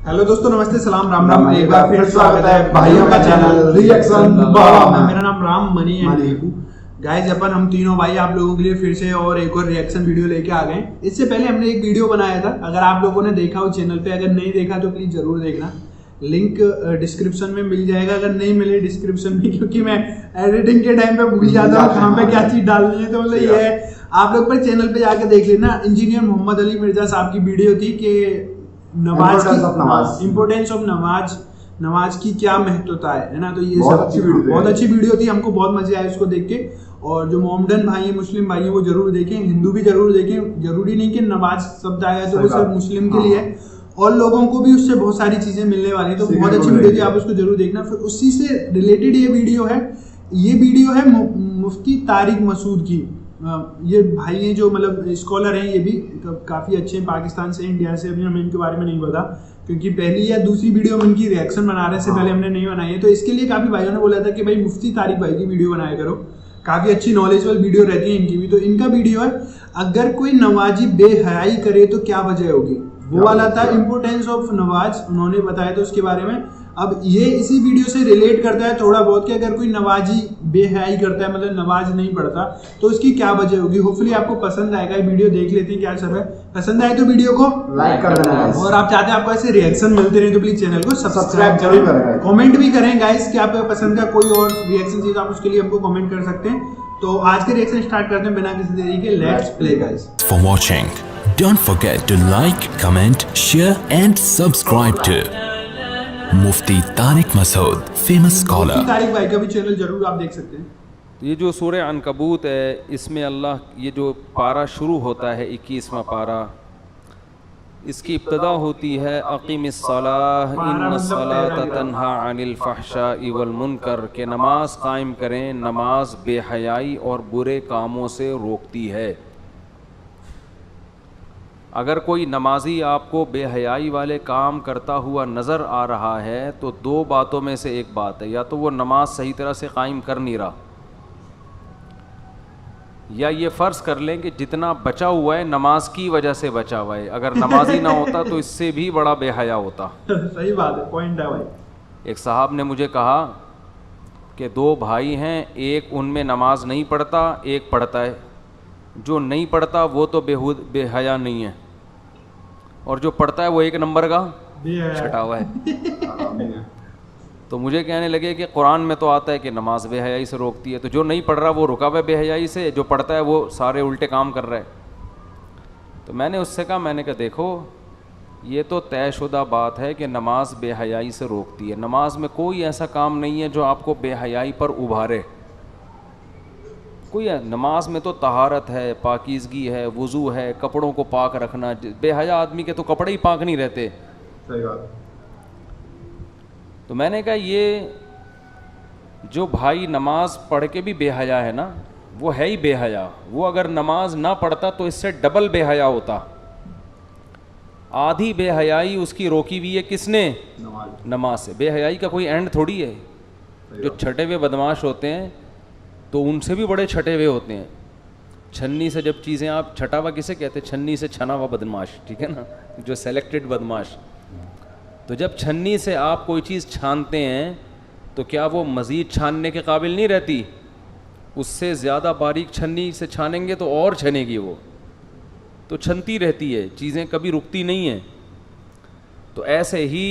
Hello दोस्तों, नमस्ते, सलाम, राम राम। एक बार फिर स्वागत है भाइयों का चैनल रिएक्शन बाबा में। मेरा नाम राम मनी एंड दीपू। गाइस, अपन हम तीनों भाई आप लोगों के लिए फिर से और एक और रिएक्शन वीडियो लेके आ गए। इससे पहले हमने एक वीडियो बनाया था, अगर आप लोगों ने देखा हो चैनल पे, अगर नहीं देखा तो प्लीज जरूर देखना। लिंक डिस्क्रिप्शन में मिल जाएगा, अगर नहीं मिले डिस्क्रिप्शन में, क्योंकि मैं एडिटिंग के टाइम पे भूल जाता हूँ कहाँ पे क्या चीज डालनी है। तो मतलब ये है, आप लोग पर चैनल पे जाके देख लेना। इंजीनियर मोहम्मद अली मिर्जा साहब की वीडियो थी कि इम्पोर्टेंस ऑफ नमाज की क्या महत्वता है ना। तो ये बहुत अच्छी वीडियो थी, हमको बहुत मजे आए उसको देख के। और जो मोमडन भाई है, मुस्लिम भाई है, वो जरूर देखें, हिंदू भी जरूर देखें। जरूरी नहीं कि नमाज शब्द आया तो वो सिर्फ मुस्लिम के लिए है, और लोगों को भी उससे बहुत सारी चीजें मिलने वाली। तो बहुत अच्छी वीडियो थी, आप उसको जरूर देखना। फिर उसी से रिलेटेड ये वीडियो है मुफ्ती तारिक मसूद की। ये भाई हैं जो मतलब स्कॉलर हैं, ये भी काफ़ी अच्छे हैं, पाकिस्तान से, इंडिया से। अभी हमें इनके बारे में नहीं पता, क्योंकि पहली या दूसरी वीडियो में इनकी रिएक्शन बना रहे हैं, इससे पहले हमने नहीं बनाई है। तो इसके लिए काफ़ी भाइयों ने बोला था कि भाई मुफ्ती तारिक भाई की वीडियो बनाया करो, काफ़ी अच्छी नॉलेजेबल वीडियो रहती है इनकी भी। तो इनका वीडियो है, अगर कोई नमाजी बेहयाई करे तो क्या वजह होगी, वो वाला था। इम्पोर्टेंस ऑफ नमाज उन्होंने बताया था उसके बारे में। अब ये इसी वीडियो से रिलेट करता है थोड़ा बहुत कि अगर कोई नमाजी बेहयाई करता है, मतलब नमाज नहीं पढ़ता, तो उसकी क्या वजह होगी। होपफुली आपको पसंद आएगा। ये वीडियो देख लेते हैं क्या सब है। पसंद आए तो वीडियो को लाइक कर देना, और आप चाहते हैं आपको ऐसे रिएक्शन मिलते रहे तो प्लीज चैनल को सब्सक्राइब जरूर करें। कमेंट भी करें गाइस कि आपको पसंद का कोई और रिएक्शन चाहिए तो आप उसके लिए हमको कमेंट कर सकते हैं। तो आज के रिएक्शन स्टार्ट करते हैं बिना किसी देरी के। Let's play guys. For watching, don't forget to like, comment, share and subscribe to Mufti Tariq Masood, famous scholar. Mufti Tariq भाई का भी चैनल जरूर आप देख सकते हैं। ये जो सूरह अनकबूत है, इसमें अल्लाह, ये जो पारा शुरू होता है 21वां पारा, इसकी इब्तदा होती है अक़ीमिस्सलाह इन्नस्सलाता तन्हा अनिल फ़हशाई वल मुनकर, के नमाज कायम करें, नमाज बेहयाई और बुरे कामों से रोकती है। अगर कोई नमाजी आपको बेहयाई वाले काम करता हुआ नज़र आ रहा है तो दो बातों में से एक बात है, या तो वो नमाज सही तरह से कायम कर नहीं रहा, या ये फ़र्ज़ कर लें कि जितना बचा हुआ है नमाज की वजह से बचा हुआ है। अगर नमाजी ना होता तो इससे भी बड़ा बेहया होता। सही बात है, पॉइंट है भाई। एक साहब ने मुझे कहा कि दो भाई हैं, एक उनमें नमाज नहीं पढ़ता, एक पढ़ता है। जो नहीं पढ़ता वो तो बेहया नहीं है, और जो पढ़ता है वो एक नंबर का छटा हुआ है। तो मुझे कहने लगे कि कुरान में तो आता है कि नमाज बेहयाई से रोकती है, तो जो नहीं पढ़ रहा वो रुका हुआ है बेहयाई से, जो पढ़ता है वो सारे उल्टे काम कर रहा है। तो मैंने उससे कहा, मैंने कहा देखो, ये तो तयशुदा बात है कि नमाज बेहयाई से रोकती है। नमाज में कोई ऐसा काम नहीं है जो आपको बेहयाई पर उभारे। कोई है, नमाज में तो तहारत है, पाकीज़गी है, वुज़ू है, कपड़ों को पाक रखना। बेहया आदमी के तो कपड़े ही पाक नहीं रहते। सही बात। तो मैंने कहा ये जो भाई नमाज पढ़ के भी बेहया है ना, वो है ही बेहया। वो अगर नमाज ना पढ़ता तो इससे डबल बेहया होता। आधी बेहयाई उसकी रोकी हुई है किसने? नमाज से। बेहयाई का कोई एंड थोड़ी है। जो छठे हुए बदमाश होते हैं तो उनसे भी बड़े छटे हुए होते हैं। छन्नी से जब चीज़ें, आप छटा हुआ किसे कहते हैं? छन्नी से छना हुआ बदमाश, ठीक है ना, जो सेलेक्टेड बदमाश। तो जब छन्नी से आप कोई चीज़ छानते हैं तो क्या वो मज़ीद छानने के काबिल नहीं रहती? उससे ज़्यादा बारीक छन्नी से छानेंगे तो और छनेगी वो, तो छनती रहती है, चीज़ें कभी रुकती नहीं हैं। तो ऐसे ही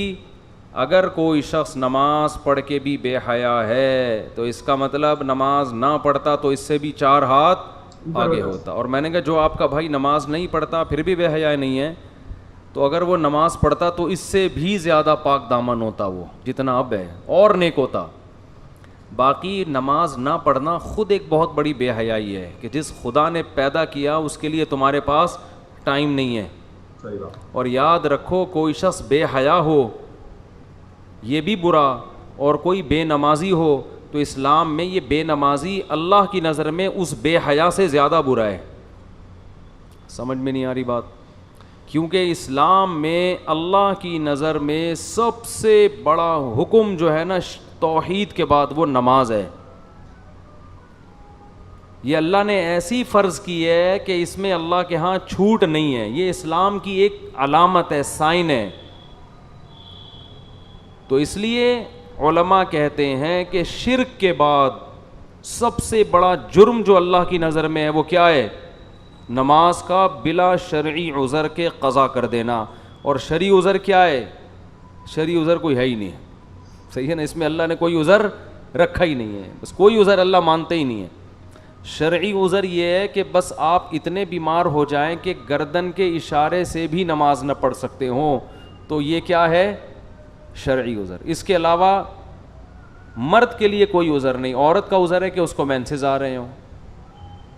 अगर कोई शख्स नमाज पढ़ के भी बेहया है तो इसका मतलब नमाज ना पढ़ता तो इससे भी 4 हाथ आगे होता। और मैंने कहा जो आपका भाई नमाज नहीं पढ़ता फिर भी बेहया नहीं है, तो अगर वो नमाज पढ़ता तो इससे भी ज़्यादा पाक दामन होता वो, जितना अब है, और नेक होता। बाकी नमाज ना पढ़ना खुद एक बहुत बड़ी बेहयाई है कि जिस खुदा ने पैदा किया उसके लिए तुम्हारे पास टाइम नहीं है। सही बात। और याद रखो, कोई शख्स बेहया हो ये भी बुरा, और कोई बेनमाजी हो तो इस्लाम में ये बेनमाजी अल्लाह की नज़र में उस बेहया से ज़्यादा बुरा है। समझ में नहीं आ रही बात? क्योंकि इस्लाम में अल्लाह की नज़र में सबसे बड़ा हुक्म जो है ना तौहीद के बाद, वो नमाज है। ये अल्लाह ने ऐसी फ़र्ज़ की है कि इसमें अल्लाह के यहाँ छूट नहीं है। ये इस्लाम की एक अलामत है, साइन है तो इसलिए उलमा कहते हैं कि शिर्क के बाद सबसे बड़ा जुर्म जो अल्लाह की नज़र में है वो क्या है? नमाज का बिला शरई उज़र के क़ज़ा कर देना। और शरई उज़र क्या है? शरई उज़र कोई है ही नहीं, सही है ना, इसमें अल्लाह ने कोई उज़र रखा ही नहीं है, बस कोई उज़र अल्लाह मानते ही नहीं है। शरई उज़र ये है कि बस आप इतने बीमार हो जाएं कि गर्दन के इशारे से भी नमाज न पढ़ सकते हो, तो ये क्या है? शरई उज़र। इसके अलावा मर्द के लिए कोई उज़र नहीं। औरत का उज़र है कि उसको मेंसेस आ रहे हो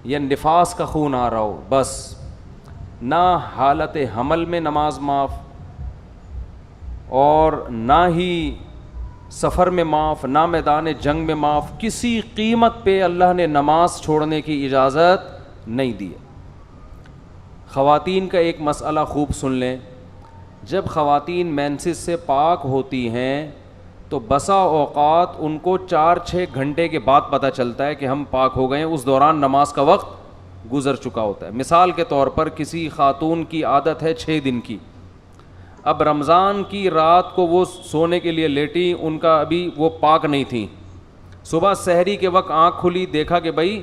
या निफास का खून आ रहा हो, बस। ना हालत हमल में नमाज माफ़, और ना ही सफ़र में माफ़, ना मैदान जंग में माफ़। किसी कीमत पे अल्लाह ने नमाज छोड़ने की इजाज़त नहीं दी है। ख़वातीन का एक मसला खूब सुन लें, जब ख़वातीन मेंसेस से पाक होती हैं तो बसा औक़ात उनको 4-6 घंटे के बाद पता चलता है कि हम पाक हो गए हैं, उस दौरान नमाज का वक्त गुज़र चुका होता है। मिसाल के तौर पर किसी ख़ातून की आदत है 6 दिन की, अब रमज़ान की रात को वो सोने के लिए लेटी, उनका अभी वो पाक नहीं थी, सुबह सहरी के वक्त आँख खुली, देखा कि भाई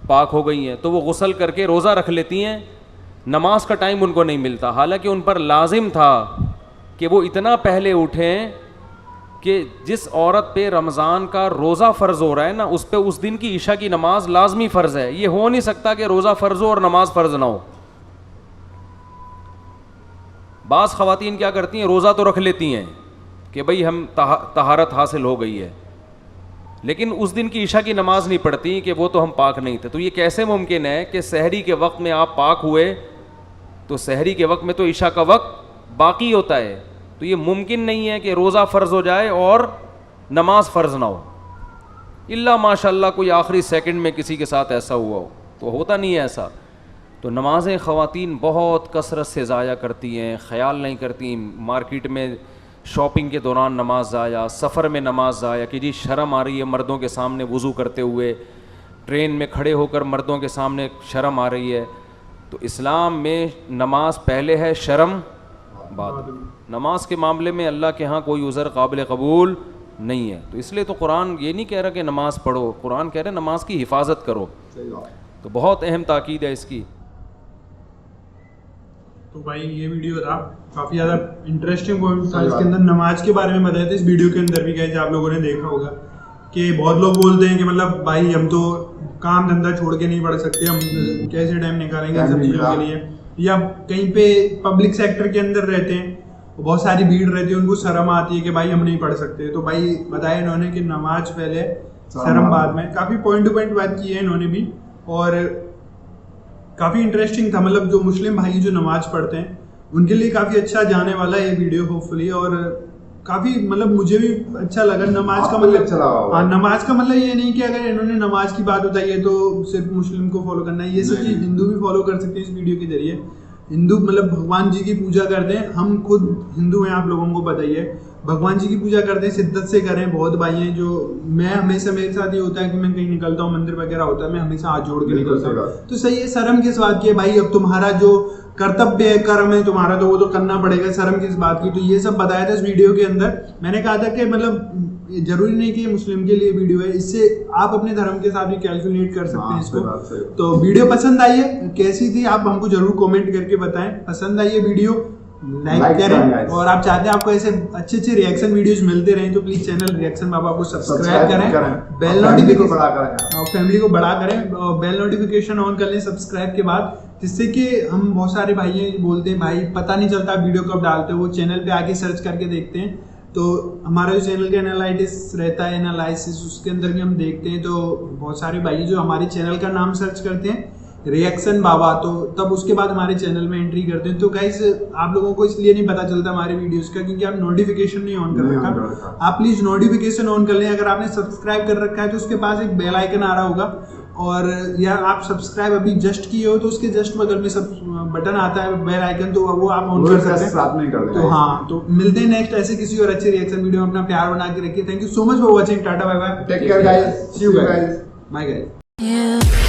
पाक हो गई हैं, तो वो गुस्ल करके रोज़ा रख लेती हैं। नमाज का टाइम उनको नहीं मिलता, हालांकि उन पर लाजिम था कि वो इतना पहले उठें कि जिस औरत पे रमज़ान का रोज़ा फ़र्ज़ हो रहा है ना, उस पे उस दिन की इशा की नमाज लाजमी फ़र्ज़ है। ये हो नहीं सकता कि रोज़ा फ़र्ज़ हो और नमाज फ़र्ज़ ना हो। बाज़ ख़वातीन क्या करती हैं, रोज़ा तो रख लेती हैं कि भाई हम तहारत हासिल हो गई है, लेकिन उस दिन की इशा की नमाज नहीं पढ़ती कि वो तो हम पाक नहीं थे। तो ये कैसे मुमकिन है कि सहरी के वक्त में आप पाक हुए, तो सहरी के वक्त में तो इशा का वक्त बाकी होता है, तो ये मुमकिन नहीं है कि रोज़ा फ़र्ज़ हो जाए और नमाज फ़र्ज़ ना हो, इल्ला माशाल्लाह कोई आखिरी सेकंड में किसी के साथ ऐसा हुआ हो, तो होता नहीं है ऐसा। तो नमाज़ें ख़वातीन बहुत कसरत से ज़ाया करती हैं, ख़याल नहीं करती। मार्केट में शॉपिंग के दौरान नमाज ज़ाया, सफ़र में नमाज ज़ाया कि जी शर्म आ रही है मर्दों के सामने वज़ू करते हुए, ट्रेन में खड़े होकर मर्दों के सामने शर्म आ रही है। तो इस्लाम में नमाज पहले है, शर्म बाद। नमाज के मामले में अल्लाह के यहाँ कोई उज़र काबिल कबूल नहीं है। तो इसलिए तो कुरान ये नहीं कह रहा कि नमाज़ पढ़ो, कुरान कह रहे नमाज की हिफाजत करो। तो बहुत अहम ताकीद है इसकी। तो भाई ये वीडियो था, काफ़ी ज़्यादा इंटरेस्टिंग पॉइंट था इसके अंदर, नमाज के बारे में बताया था इस वीडियो के अंदर भी। गाइस आप लोगों ने देखा होगा कि बहुत लोग बोलते हैं कि मतलब भाई हम तो काम धंधा छोड़ के नहीं पढ़ सकते, हम कैसे टाइम निकालेंगे इन सब चीज़ों के लिए, या कहीं पे पब्लिक सेक्टर के अंदर रहते हैं, बहुत सारी भीड़ रहती है, उनको शर्म आती है कि भाई हम नहीं पढ़ सकते। तो भाई बताया इन्होंने कि नमाज पहले, शर्म बाद में। काफ़ी पॉइंट टू पॉइंट बात की है इन्होंने भी, और काफ़ी इंटरेस्टिंग था। मतलब जो मुस्लिम भाई जो नमाज पढ़ते हैं उनके लिए काफ़ी अच्छा जाने वाला है ये वीडियो होपफुली, और काफ़ी मतलब मुझे भी अच्छा लगा। नमाज का मतलब अच्छा लगा। हाँ, नमाज का मतलब ये नहीं कि अगर इन्होंने नमाज की बात बताई है तो सिर्फ मुस्लिम को फॉलो करना है, ये सब चीज़ हिंदू भी फॉलो कर सकते हैं इस वीडियो के जरिए। हिंदू मतलब भगवान जी की पूजा करते हैं, हम खुद हिंदू हैं, आप लोगों को बताइए, भगवान जी की पूजा करते हैं, शिद्दत से करें। बहुत भाई हैं जो, मैं हमेशा मेरे साथ ये होता है कि मैं कहीं निकलता हूँ, मंदिर वगैरह होता है, मैं हमेशा हाथ जोड़ के निकलता हूँ। तो सही है, शर्म किस बात की है भाई, अब तुम्हारा जो कर्तव्य है, कर्म है तुम्हारा, तो वो तो करना पड़ेगा, शर्म किस बात की। तो ये सब बताया था इस वीडियो के अंदर। मैंने कहा था कि मतलब जरूरी नहीं कि मुस्लिम के लिए वीडियो है, इससे आप अपने धर्म के साथ भी कैलकुलेट कर सकते हैं इसको। तो वीडियो पसंद आई है, कैसी थी आप हमको जरूर कमेंट करके बताएं। पसंद आई है वीडियो, लाइक करें, और आप चाहते हैं आपको ऐसे अच्छे अच्छे रिएक्शन वीडियोस मिलते रहें तो प्लीज चैनल रिएक्शन बाबा को सब्सक्राइब करें, बेल नोटिफिकेशन और फैमिली को बड़ा करें, और बेल नोटिफिकेशन ऑन कर लें सब्सक्राइब के बाद, जिससे कि हम बहुत सारे भाई बोलते हैं भाई पता नहीं चलता वीडियो कब डालते हो, वो चैनल पे आके सर्च करके देखते हैं। तो हमारा जो चैनल का एनालिटिक्स रहता है, एनालिसिस, उसके अंदर भी हम देखते हैं। तो बहुत सारे भाई जो हमारे चैनल का नाम सर्च करते हैं रिएक्शन बाबा, तो तब उसके बाद हमारे चैनल में एंट्री करते हैं। तो गाइस आप लोगों को इसलिए नहीं पता चलता हमारे वीडियोस का, क्योंकि आप नोटिफिकेशन नहीं ऑन कर रखा। आप प्लीज नोटिफिकेशन ऑन कर लें। अगर आपने सब्सक्राइब कर रखा है तो उसके पास एक बेल आइकन आ रहा होगा, और या आप सब्सक्राइब अभी जस्ट किए हो तो उसके जस्ट बगल में सब बटन आता है बेल आइकन, तो वो आप ऑन कर सकते हैं, साथ में कर लें। तो हाँ, तो मिलते हैं नेक्स्ट ऐसे किसी और अच्छे रिएक्शन वीडियो में। अपना प्यार बना के रखिए। Thank you so much for watching. Tata bye bye, take care guys, see you guys, bye guys.